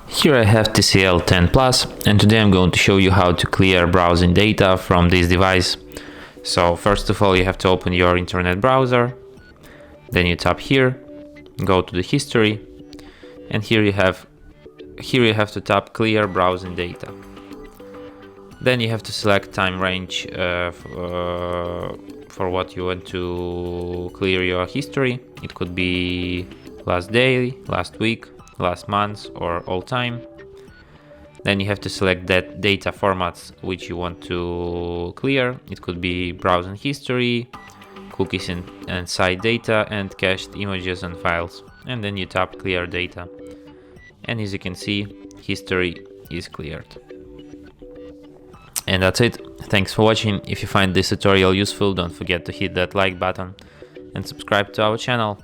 Here I have TCL 10 Plus, and today I'm going to show you how to clear browsing data from this device. So first of all, you have to open your internet browser, then you tap here, go to the history, and here you have to tap clear browsing data. Then you have to select time range for what you want to clear your history. It could be last day, last week, last month, or all time. Then you have to select that data formats which you want to clear. It could be browsing history, cookies and site data, and cached images and files. And then you tap clear data. And as you can see, history is cleared. And that's it. Thanks for watching. If you find this tutorial useful, don't forget to hit that like button and subscribe to our channel.